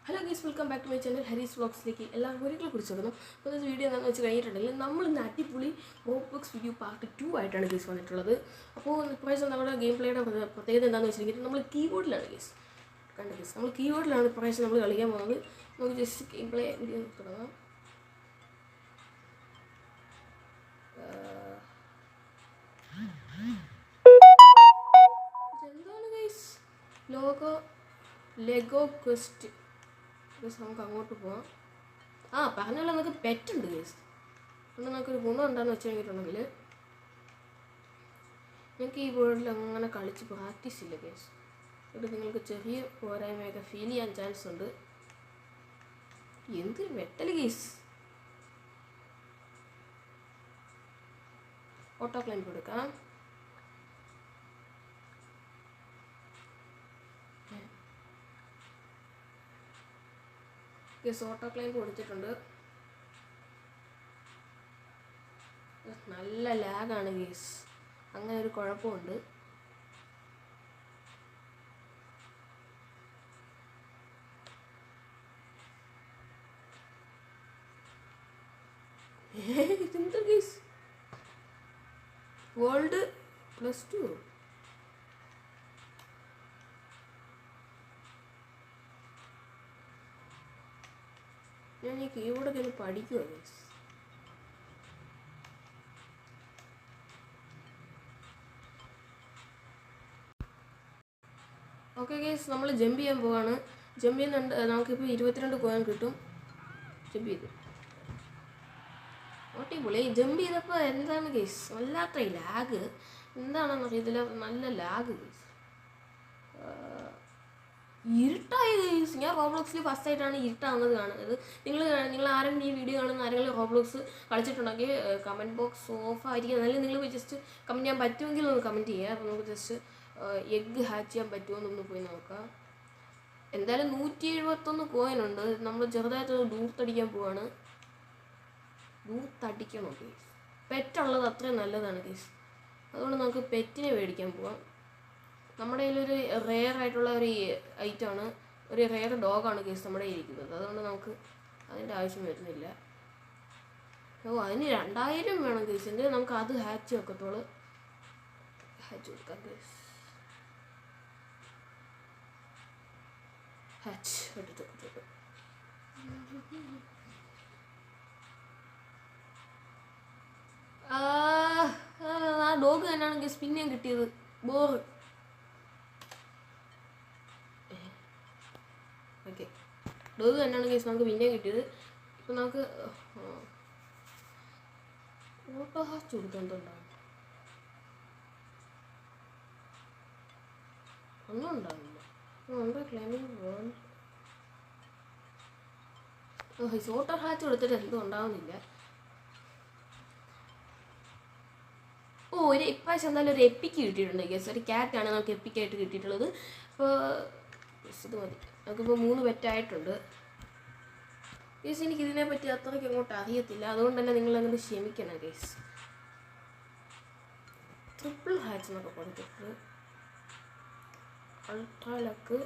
Hello guys, welcome back to my channel Harees വ്ളോഗ്സിലേക്ക് എല്ലാവർക്കും ഒരിക്കലും കുറിച്ചെടുക്കുന്നു. അപ്പോൾ ഈ വീഡിയോ എന്താണെന്ന് വെച്ച് കഴിഞ്ഞിട്ടുണ്ടെങ്കിൽ നമ്മൾ ഇന്ന് അടിപൊളി റോബ്ലോക്സ് വീഡിയോ പാർട്ട് 2 ആയിട്ടാണ് ഗൈസ് വന്നിട്ടുള്ളത്. അപ്പോൾ ഇപ്രാവശ്യം നമ്മുടെ ഗെയിം പ്ലേയുടെ പ്രത്യേകത എന്താണെന്ന് വെച്ചിട്ടുണ്ടെങ്കിൽ നമ്മൾ കീബോർഡിലാണ് ഗൈസ് കണ്ട ഗൈസ് നമ്മൾ കീബോർഡിലാണ് ഇപ്രാവശ്യം നമ്മൾ കളിക്കാൻ പോകുന്നത്. നമുക്ക് ജസ്റ്റ് ഗെയിം പ്ലേ വീഡിയോ തുടങ്ങാം. എന്താണ് ഗൈസ് ലെഗോ ക്വസ്റ്റ്. നമുക്ക് അങ്ങോട്ട് പോവാം. പറഞ്ഞാൽ നമുക്ക് പെറ്റുണ്ട് കേസ്. അതുകൊണ്ട് നമുക്കൊരു ഗുണം എന്താണെന്ന് വെച്ച് കഴിഞ്ഞിട്ടുണ്ടെങ്കിൽ ഞങ്ങൾക്ക് ഈ വേൾഡിൽ അങ്ങനെ കളിച്ച് പ്രാക്ടീസ് ഇല്ല കേസ്. എന്നിട്ട് നിങ്ങൾക്ക് ചെറിയ പോരായ്മയൊക്കെ ഫീൽ ചെയ്യാൻ ചാൻസ് ഉണ്ട്. എന്തൊരു വെട്ടൽ കേസ്. ഓട്ടോ ക്ലൈംബ് എടുക്കാം. ഓട്ടോ ക്ലൈംബ് കൊടുത്തിട്ടുണ്ട്. നല്ല ലാഗാണ് ഗേസ്. അങ്ങനെ ഒരു കുഴപ്പമുണ്ട്. ഇതെന്താ ഗേസ്? വേൾഡ് +2. ഞാൻ ഈ കീബോർഡൊക്കെ ഒന്ന് പഠിക്കുമോ ഗൈസ്? ഓക്കെ ഗൈസ്, നമ്മൾ ജമ്പ് ചെയ്യാൻ പോവാണ്. ജമ്പ് ചെയ്യുന്നുണ്ട്. നമുക്കിപ്പോൾ 22 കോയിൻ കിട്ടും. ജമ്പ് ചെയ്തു. അടിപൊളി. ജമ്പ് ചെയ്തപ്പോൾ എന്താണ് ഗൈസ് വല്ലാത്ത ലാഗ്. എന്താണെന്ന് അറിയത്തില്ല, നല്ല ലാഗ് ഗൈസ്. ഇരുട്ടായി ഗൈസ്. ഞാൻ റോബ്ലോക്സിൽ ഫസ്റ്റ് ആയിട്ടാണ് ഇരുട്ടാവുന്നത് കാണുന്നത്. നിങ്ങൾ ആരെങ്കിലും ഈ വീഡിയോ കാണുന്ന ആരെങ്കിലും റോബ്ലോക്സ് കളിച്ചിട്ടുണ്ടെങ്കിൽ കമൻറ്റ് ബോക്സ് ഓഫ് ആയിരിക്കും. എന്നാലും നിങ്ങൾ ജസ്റ്റ് കമൻറ്റ് ചെയ്യാൻ പറ്റുമെങ്കിൽ ഒന്ന് കമൻറ്റ് ചെയ്യുക. അപ്പോൾ നമുക്ക് ജസ്റ്റ് എഗ്ഗ് ഹാച്ച് ചെയ്യാൻ പറ്റുമോ എന്നൊന്ന് പോയി നോക്കാം. എന്തായാലും 171 കോയിനുണ്ട്. നമ്മൾ ചെറുതായിട്ട് ദൂർത്തടിക്കാൻ പോവാണ്. ദൂർത്തടിക്കണം ഗൈസ്. പെറ്റുള്ളത് അത്രയും നല്ലതാണ് ഗൈസ്. അതുകൊണ്ട് നമുക്ക് പെറ്റിനെ മേടിക്കാൻ പോവാം. നമ്മുടെ കയ്യിലൊരു റെയർ ആയിട്ടുള്ള ഒരു ഐറ്റമാണ്, ഒരു റെയർ ഡോഗാണ് കേസ് നമ്മുടെ കയ്യിൽ ഇരിക്കുന്നത്. അതുകൊണ്ട് നമുക്ക് അതിൻ്റെ ആവശ്യം വരുന്നില്ല. അതിന് 2000 വേണം കേസ്. എങ്കിൽ നമുക്ക് അത് ഹാച്ച് വെക്കത്തോളൂ. ഹാച്ച് കൊടുക്കാം കേസ്. ഹാച്ച് എടുത്ത് ആ ഡോഗ് തന്നെയാണ് കേസ് പിന്നെയും കിട്ടിയത്. ബോറ്. ഓക്കെ, ഡോഗ് തന്നെയാണ് കേസ് നമുക്ക് പിന്നെ കിട്ടിയത്. ഇപ്പം നമുക്ക് ഓട്ടോ ഹാച്ച് കൊടുക്കാൻ എന്തുണ്ടാവും? ഒന്നും ഉണ്ടാവില്ല. ക്ലൈമിങ് വേൾഡ് ഓട്ടോ ഹാച്ച് കൊടുത്തിട്ട് എന്തും ഉണ്ടാവുന്നില്ല. ഒരു ഇപ്രാവശ്യം എന്തായാലും ഒരു എപ്പിക്ക് കിട്ടിയിട്ടുണ്ട് കേസ്. ഒരു ക്യാറ്റാണ് നമുക്ക് എപ്പിക്കായിട്ട് കിട്ടിയിട്ടുള്ളത്. അപ്പോൾ ഇത് മതി. നമുക്കിപ്പോൾ 3 പെറ്റായിട്ടുണ്ട് കേസ്. എനിക്ക് ഇതിനെപ്പറ്റി അത്രയ്ക്ക് അങ്ങോട്ട് അറിയത്തില്ല. അതുകൊണ്ട് തന്നെ നിങ്ങളങ്ങനെ ക്ഷമിക്കണം കേസ്. ട്രിപ്പിൾ ഹാച്ച് എന്നൊക്കെ കൊടുത്തിട്ടുണ്ട്. അൾട്രാ ലക്ക്,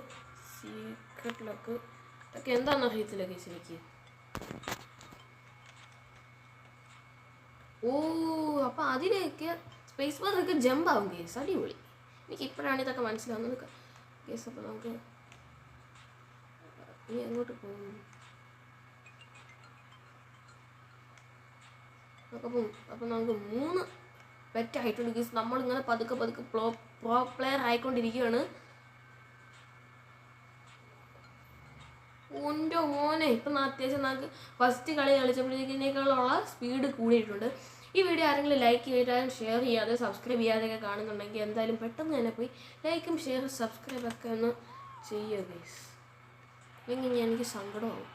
സീക്രട്ട് ലക്ക്, ഇതൊക്കെ എന്താണെന്ന് അറിയത്തില്ല കേസ് എനിക്ക്. അപ്പോൾ അതിലേക്ക് സ്പേസ് ബാറൊക്കെ ജമ്പ് ആവും കേസ്. അടിപൊളി. എനിക്ക് ഇപ്പോഴാണ് ഇതൊക്കെ മനസ്സിലാവുന്നത് കേസ്. അപ്പോൾ നമുക്ക് ഇനി എങ്ങോട്ട് പോകും? അപ്പം നമുക്ക് 3 പെറ്റായിട്ടുണ്ട് കേസ്. നമ്മളിങ്ങനെ പതുക്കെ പ്രോ പ്ലെയർ ആയിക്കൊണ്ടിരിക്കുകയാണ്. എൻ്റെ മോനെ, ഇപ്പം അത്യാവശ്യം നമുക്ക് ഫസ്റ്റ് കളി കളിച്ചപ്പോഴത്തേക്കിനേക്കാളുള്ള സ്പീഡ് കൂടിയിട്ടുണ്ട്. ഈ വീഡിയോ ആരെങ്കിലും ലൈക്ക് ചെയ്താലും ഷെയർ ചെയ്യാതെ സബ്സ്ക്രൈബ് ചെയ്യാതെയൊക്കെ കാണുന്നുണ്ടെങ്കിൽ എന്തായാലും പെട്ടെന്ന് തന്നെ പോയി ലൈക്കും ഷെയർ സബ്സ്ക്രൈബൊക്കെ ഒന്ന് ചെയ്യുക ഗൈസ്. അല്ലെങ്കിൽ എനിക്ക് സങ്കടമാവും.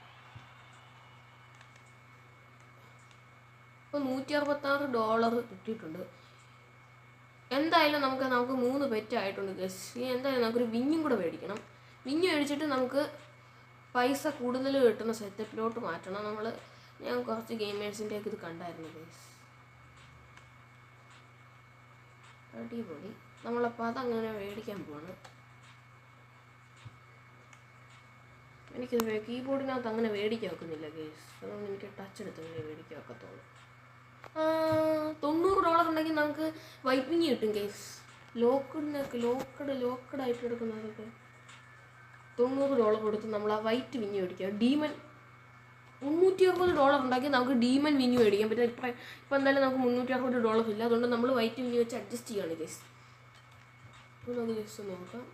ഇപ്പോൾ $166 കിട്ടിയിട്ടുണ്ട്. എന്തായാലും നമുക്ക് 3 പെറ്റായിട്ടുണ്ട് ഗൈസ്. ഇനി എന്തായാലും നമുക്കൊരു വിഞ്ഞും കൂടെ മേടിക്കണം. വിഞ്ഞ് മേടിച്ചിട്ട് നമുക്ക് പൈസ കൂടുതൽ കിട്ടുന്ന സെറ്റപ്പിലോട്ട് മാറ്റണം. ഞാൻ കുറച്ച് ഗെയിമേഴ്സിൻ്റെയൊക്കെ ഇത് കണ്ടായിരുന്നു ഗൈസ്. അടിപൊളി. നമ്മളപ്പോൾ അതങ്ങനെ മേടിക്കാൻ പോവാണ്. ഒപ്പിക്കുന്നത് കീബോർഡിനകത്ത് അങ്ങനെ മേടിക്കാൻ വെക്കുന്നില്ല കേസ്. അതുകൊണ്ട് എനിക്ക് ടച്ച് എടുത്തെങ്കിലേ മേടിക്കാൻ വെക്കത്തുള്ളൂ. $90 ഉണ്ടെങ്കിൽ നമുക്ക് വൈപ്പിങ് കിട്ടും കേസ്. ലോക്കഡ് ആയിട്ട് എടുക്കുന്നതൊക്കെ $90 കൊടുത്ത് നമ്മൾ ആ വൈറ്റ് വിഞ്ഞ് മേടിക്കുക. ഡീമൻ $360 ഉണ്ടെങ്കിൽ നമുക്ക് ഡീമൻ വിഞ്ഞ് മേടിക്കാൻ പറ്റും. ഇപ്പം എന്തായാലും നമുക്ക് $360 ഇല്ല. അതുകൊണ്ട് നമ്മൾ വൈറ്റ് വിഞ്ഞ് വെച്ച് അഡ്ജസ്റ്റ് ചെയ്യുകയാണ് കേസ്. അപ്പോൾ നമുക്ക് ജസ്റ്റ് നോക്കാം.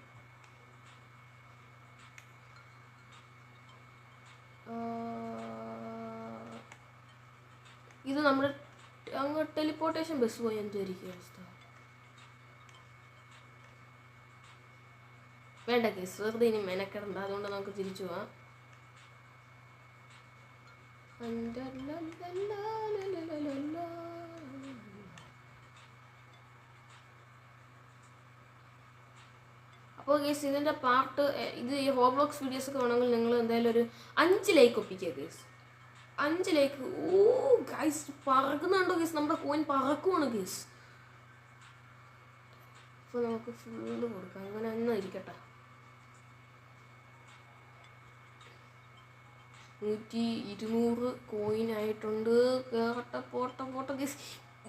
ഇത് നമ്മുടെ അങ്ങ് ടെലിപ്പോർട്ടേഷൻ ബസ് പോയി എന്തായിരിക്കും അവസ്ഥ? വേണ്ട കേസ്, വെറുതെ ഇനി മെനക്കെടണ്ട. അതുകൊണ്ട് നമുക്ക് തിരിച്ചു പോവാം. അപ്പോൾ കേസ് ഇതിൻ്റെ പാർട്ട് ഇത് ഈ റോബ്ലോക്സ് വീഡിയോസ് ഒക്കെ വേണമെങ്കിൽ നിങ്ങൾ എന്തായാലും ഒരു 5 ലൈക്ക് ഒപ്പിക്കുക കേസ്. 5 ലൈക്ക്. ഓ ഗൈസ് പറക്കുന്നുണ്ടോ കേസ്? നമ്മുടെ കോയിൻ പറക്കുവാണ് കേസ്. അപ്പോൾ നമുക്ക് ഫുള്ള് കൊടുക്കാം. അങ്ങനെ ഒന്നും ഇരിക്കട്ടെ. 100-200 കോയിൻ ആയിട്ടുണ്ട്. കേറട്ടെ, പോട്ടെ കേസ്.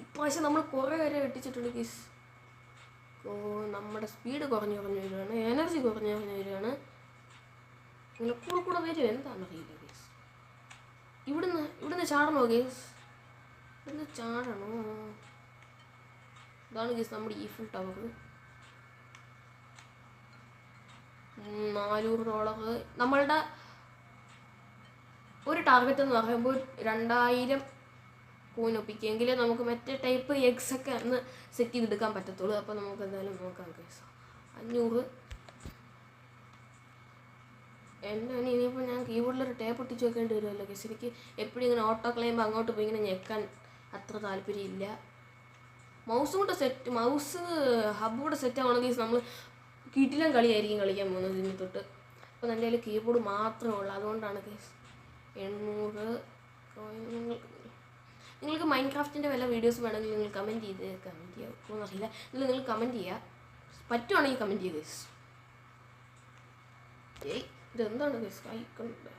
ഇപ്രാവശ്യം നമ്മൾ കുറേ വരെ വെട്ടിച്ചിട്ടുണ്ട് കേസ്. നമ്മുടെ സ്പീഡ് കുറഞ്ഞു വരികയാണ്, എനർജി കുറഞ്ഞു വരികയാണ്. ഇങ്ങനെ കൂടെ വരും, എന്താണെന്നറിയില്ല കേസ്. ഇവിടുന്ന് ചാടണോ കേസ്? ഇവിടുന്ന് ചാടണോ? ഇതാണ് കേസ് നമ്മുടെ ഈഫിൽ ടവർ. $400. നമ്മളുടെ ഒരു ടാർഗറ്റ് എന്ന് പറയുമ്പോൾ 2000 കോയിൻ ഒപ്പിക്കുമെങ്കിലേ നമുക്ക് മറ്റേ ടൈപ്പ് എഗ്സൊക്കെ അന്ന് സെറ്റ് ചെയ്തെടുക്കാൻ പറ്റത്തുള്ളൂ. അപ്പോൾ നമുക്ക് എന്തായാലും നോക്കാം കേസ്. 500. എന്താണ് ഇനിയിപ്പോൾ ഞാൻ കീബോർഡിലൊരു ടേപ്പ് ഒട്ടിച്ച് വെക്കേണ്ടി വരുമല്ലോ കേസ്. എനിക്ക് എപ്പോഴും ഇങ്ങനെ ഓട്ടോ ക്ലെയിമ്പോൾ അങ്ങോട്ട് പോയി ഇങ്ങനെ ഞെക്കാൻ അത്ര താല്പര്യമില്ല. മൗസ് ഹബ് കൂടെ സെറ്റ് ആവണമെങ്കിൽ നമ്മൾ കിടിലം കളിയായിരിക്കും കളിക്കാൻ പോകുന്നത് ഇതിന് തൊട്ട്. അപ്പോൾ എൻ്റെ കയ്യിൽ കീബോർഡ് മാത്രമേ ഉള്ളൂ. അതുകൊണ്ടാണ് കേസ്. 800 നിങ്ങൾക്ക് മൈൻക്രാഫ്റ്റിൻ്റെ വല്ല വീഡിയോസ് വേണമെങ്കിൽ നിങ്ങൾ കമൻറ്റ് ചെയ്യാമെന്നറിയില്ല. നിങ്ങൾ കമൻറ്റ് ചെയ്യുക, പറ്റുവാണെങ്കിൽ കമൻറ്റ് ചെയ്യുക കേസ്. ഇതെന്താണ് കേസ്? കഴിക്കുന്നുണ്ട്.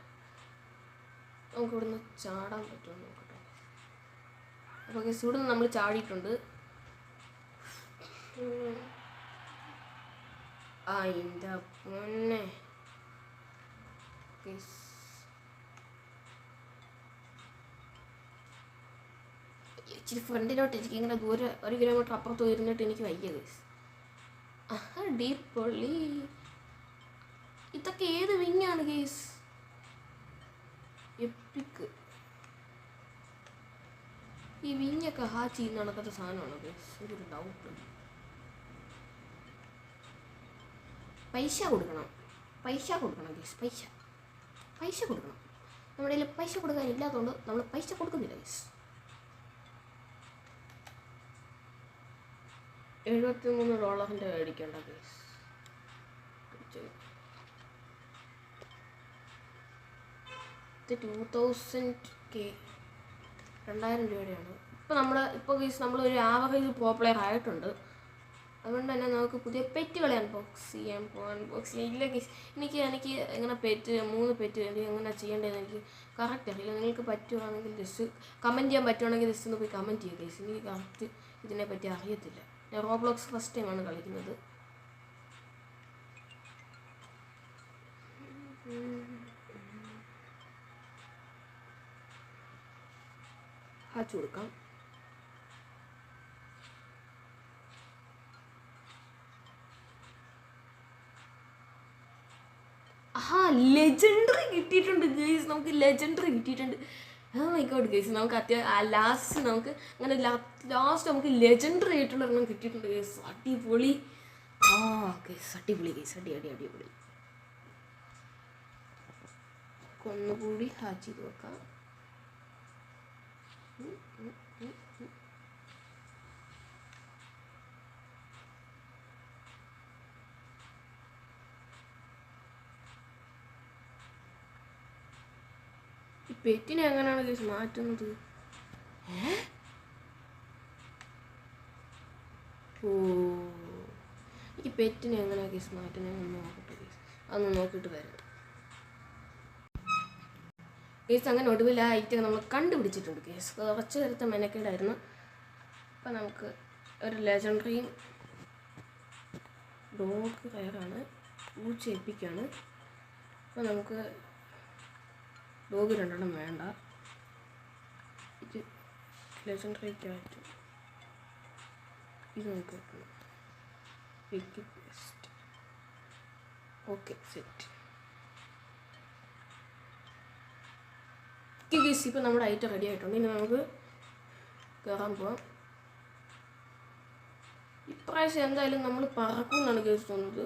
നമുക്ക് ഇവിടുന്ന് ചാടാൻ പറ്റുമോ നോക്കട്ടെ. അപ്പോൾ കേസ് ഇവിടുന്ന് നമ്മൾ ചാടിയിട്ടുണ്ട്. അതിൻ്റെ പൊന്നെ കേസ്. ഇച്ചിരി ഫ്രണ്ടിലോട്ട് എനിക്ക് ഇങ്ങനെ ദൂരെ 1 കിലോമീറ്റർ അപ്പുറത്ത് പോയിരുന്നിട്ട് എനിക്ക് വയ്യ കേസ്. അടിപൊളി. ഇതൊക്കെ ഏത് വിങ്ങാണ് കേസ്? എപ്പിക്ക്. ഈ വിങ്ങൊക്കെ ഹാച്ച് ചെയ്യുന്ന നടക്കാത്ത സാധനമാണോ കേസ്? എനിക്കൊരു ഡൗട്ട്. പൈസ കൊടുക്കണം കേസ്. പൈസ കൊടുക്കണം. നമ്മുടെ കയ്യിൽ പൈസ കൊടുക്കാനില്ലാത്തതുകൊണ്ട് നമ്മൾ പൈസ കൊടുക്കുന്നില്ല കേസ്. $73 മേടിക്കേണ്ട കേസ്. 2000K 2000 രൂപയുടെയാണ്. ഇപ്പോൾ കേസ് നമ്മളൊരു ആവറേജ് പ്രോ പ്ലെയർ ആയിട്ടുണ്ട്. അതുകൊണ്ട് തന്നെ നമുക്ക് പുതിയ പെറ്റുകളെ അൺബോക്സ് ചെയ്യാൻ ഇല്ല കേസ്. എനിക്ക് എങ്ങനെ 3 പെറ്റ് വേണ്ടി എങ്ങനെ ചെയ്യേണ്ടതെന്ന് എനിക്ക് കറക്റ്റ് അറിയില്ല. നിങ്ങൾക്ക് പറ്റുവാണെങ്കിൽ ജസ്റ്റ് കമൻറ്റ് ചെയ്യാൻ പറ്റുവാണെങ്കിൽ ജസ്റ്റ് ഒന്ന് പോയി കമൻറ്റ് ചെയ്യുക കേസ്. എനിക്ക് കറക്റ്റ് ഇതിനെപ്പറ്റി അറിയത്തില്ല. ഞാൻ റോബ്ലോക്സ് ഫസ്റ്റ് ടൈമാണ് കളിക്കുന്നത്. ഹാച്ച് കൊടുക്കാം. ലെജൻഡറി കിട്ടിയിട്ടുണ്ട് ഗൈസ്. നമുക്ക് ലെജൻഡറി കിട്ടിയിട്ടുണ്ട്. Oh my god guys. നമുക്ക് ലാസ്റ്റ് നമുക്ക് ലെജൻഡറി ആയിട്ടുള്ള ഒരെണ്ണം കിട്ടിയിട്ടുണ്ട് ഗൈസ്. അടിപൊളി. ഗൈസ് അടിപൊളി ഗൈസ്. അടിപൊളി. ഒന്നുകൂടി ഹാച്ച് ചെയ്ത് വെക്കാം. ഈ പെറ്റിനെ എങ്ങനെയാണ് കേസ് മാറ്റുന്നത്? ഈ പെറ്റിനെ എങ്ങനെയാണ് കേസ് മാറ്റുന്നത്? നോക്കട്ടെ കേസ്. അതൊന്ന് നോക്കിയിട്ട് വരാം. കേസ് അങ്ങനെ ഒടുവിൽ ആ ഐറ്റം നമ്മൾ കണ്ടുപിടിച്ചിട്ടുണ്ട് കേസ്. കുറച്ച് നേരത്തെ മെനക്കേടായിരുന്നു. അപ്പം നമുക്ക് ഒരു ലെജൻഡറിയും ഡോഗ് റയറാണ്, പൂച്ച എപ്പിക്കാണ്. അപ്പോൾ നമുക്ക് ഡോഗ് 2 വേണ്ട. ഇത് ലെജൻഡറി ക്യാറ്റ്, ഇത് നമുക്ക് പിക്ക് ബെസ്റ്റ്. Okay set. ഇപ്പോൾ നമ്മുടെ ഐറ്റം റെഡി ആയിട്ടുണ്ട്. ഇനി നമുക്ക് കയറാൻ പോവാം. ഇപ്രാവശ്യം എന്തായാലും നമ്മൾ പറക്കും എന്നാണ് കേസ് തോന്നുന്നത്.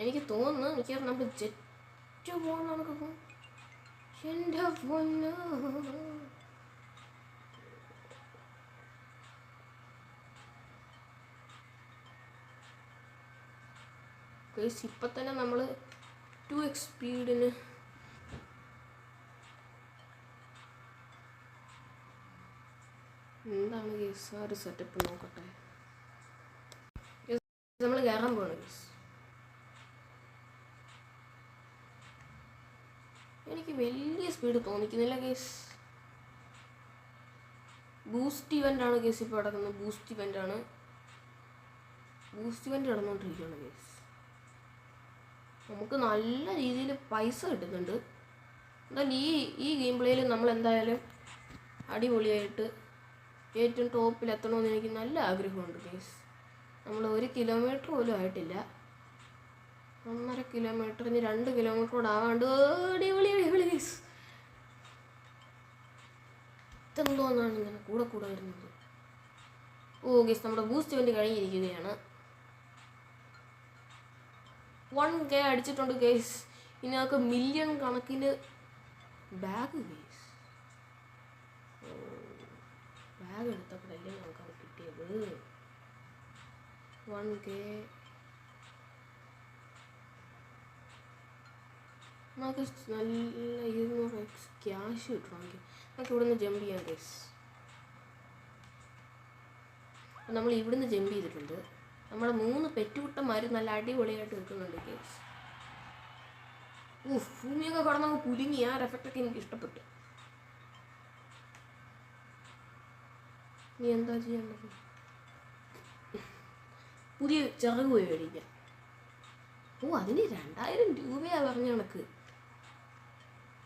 എനിക്ക് തോന്നുന്നു മിക്കവാറും നമ്മൾ ജെറ്റ് പോകണം. നമുക്ക് എൻ്റെ പൊന്നോ, ഇപ്പം തന്നെ നമ്മൾ 2x സ്പീഡിന് എന്താണ് കേസ് ആ ഒരു സെറ്റപ്പ് നോക്കട്ടെ. നമ്മൾ കയറാൻ പോകണം കേസ്. എനിക്ക് വലിയ സ്പീഡ് തോന്നിക്കുന്നില്ല കേസ്. ബൂസ്റ്റ് ഇവൻ്റാണ് കേസ് ഇപ്പോൾ നടക്കുന്നത്. ബൂസ്റ്റ് ഇവൻ്റ് നടന്നുകൊണ്ടിരിക്കുകയാണ് കേസ്. നമുക്ക് നല്ല രീതിയിൽ പൈസ കിട്ടുന്നുണ്ട്. എന്തായാലും ഈ ഗെയിം പ്ലേയിൽ നമ്മൾ എന്തായാലും അടിപൊളിയായിട്ട് ഏറ്റവും ടോപ്പിലെത്തണമെന്ന് എനിക്ക് നല്ല ആഗ്രഹമുണ്ട് കേസ്. നമ്മൾ 1 കിലോമീറ്റർ പോലും ആയിട്ടില്ല. 1.5 കിലോമീറ്ററിന് 2 കിലോമീറ്റർ കൂടെ ആവാണ്ട് അടിപൊളി കേസ്. ഇതെന്തോന്നാണ് ഇങ്ങനെ കൂടെ വരുന്നത്? ഓ കേസ്, നമ്മുടെ ബൂസ്റ്റ് ഇവൻ്റ് കഴിഞ്ഞിരിക്കുകയാണ്. 1K അടിച്ചിട്ടുണ്ട് കേസ്. ഇനി നമുക്ക് മില്യൺ കണക്കിന് ബാഗ് കേസ്. ബാഗ് എടുത്തപ്പോഴല്ലേ നമുക്കത് കിട്ടിയത്. 1K നമുക്ക് നല്ല 200x ക്യാഷ് കിട്ടണമെങ്കിൽ നമുക്ക് ഇവിടുന്ന് ജമ്പ് ചെയ്യാം കേസ്. അപ്പം നമ്മൾ ഇവിടുന്ന് ജമ്പ് ചെയ്തിട്ടുണ്ട്. നമ്മുടെ 3 പെറ്റുകുട്ടന്മാർ നല്ല അടിപൊളിയായിട്ട് നിൽക്കുന്നുണ്ട് കേസ്. ഭൂമിയൊക്കെ കടന്നങ്ങ് കുലുങ്ങി. ആ എഫക്റ്റൊക്കെ എനിക്ക് ഇഷ്ടപ്പെട്ടു. നീ എന്താ ചെയ്യേണ്ടത്? പുതിയ ചിറക് പോയി മേടിക്കാം. അതിന് 2000 രൂപയാണ് പറഞ്ഞ കണക്ക്.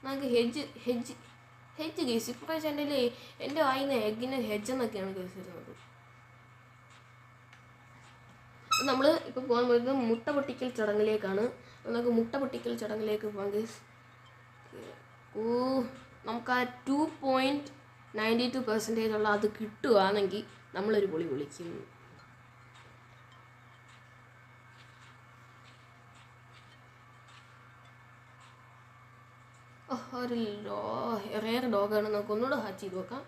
നമുക്ക് ഹെഡ്ജ് കേസ്. ഇപ്രാവശ്യം എൻ്റെ വായിന്ന് എഗ്ഗിന് ഹെഡ്ജ് എന്നൊക്കെയാണ് കേസ് വരുന്നത്. നമ്മൾ ഇപ്പോൾ പോകാൻ പോകുന്നത് മുട്ട പൊട്ടിക്കൽ ചടങ്ങിലേക്കാണ്. നമുക്ക് മുട്ട പൊട്ടിക്കൽ ചടങ്ങിലേക്ക് പോകാം കേസ്. നമുക്ക് ആ 2.92% ഉള്ള അത് കിട്ടുകയാണെങ്കിൽ നമ്മളൊരു പൊളി വിളിക്കും. ഒരു റെയർ ഡോഗാണ്. നമുക്ക് ഒന്നുകൂടെ ഹാച്ച് ചെയ്ത് നോക്കാം.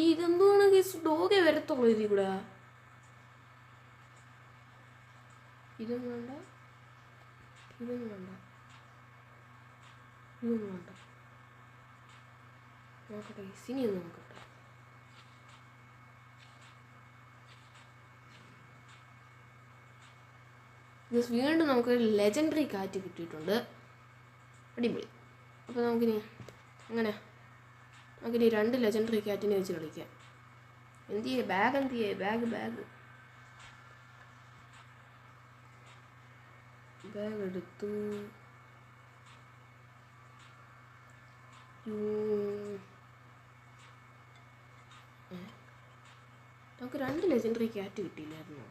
ഇതെന്താണ് കേസ്? ഡോഗേ വരത്തുള്ളൂ ഇതിൽ കൂടെ. ഇതൊന്നും വേണ്ട. നോക്കട്ടെ ഇനി ഒന്ന് നോക്കട്ടെ. വീണ്ടും നമുക്കൊരു ലെജൻഡറി കാറ്റ് കിട്ടിയിട്ടുണ്ട്. അടിപൊളി. അപ്പോൾ നമുക്കിനി 2 ലെജൻഡറി കാറ്റിനെ വെച്ച് കളിക്കാം. ബാഗ് എടുത്തു. നമുക്ക് 2 ലെജൻഡറി കാറ്റ് കിട്ടിയില്ലായിരുന്നു.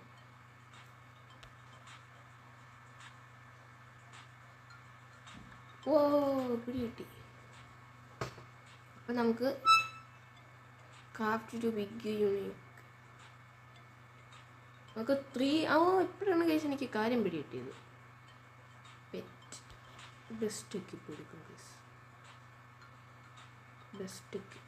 പിടി കിട്ടി. അപ്പം നമുക്ക് ക്രാഫ്റ്റ് ടു ബിഗ് യൂണിക് നമുക്ക് 3 ഇപ്പോഴാണ് കേസ് എനിക്ക് കാര്യം പിടി കിട്ടിയത്. പെറ്റ് ബെസ്റ്റ് എക്വിപ്പ് എടുക്കും കേസ്. Best equip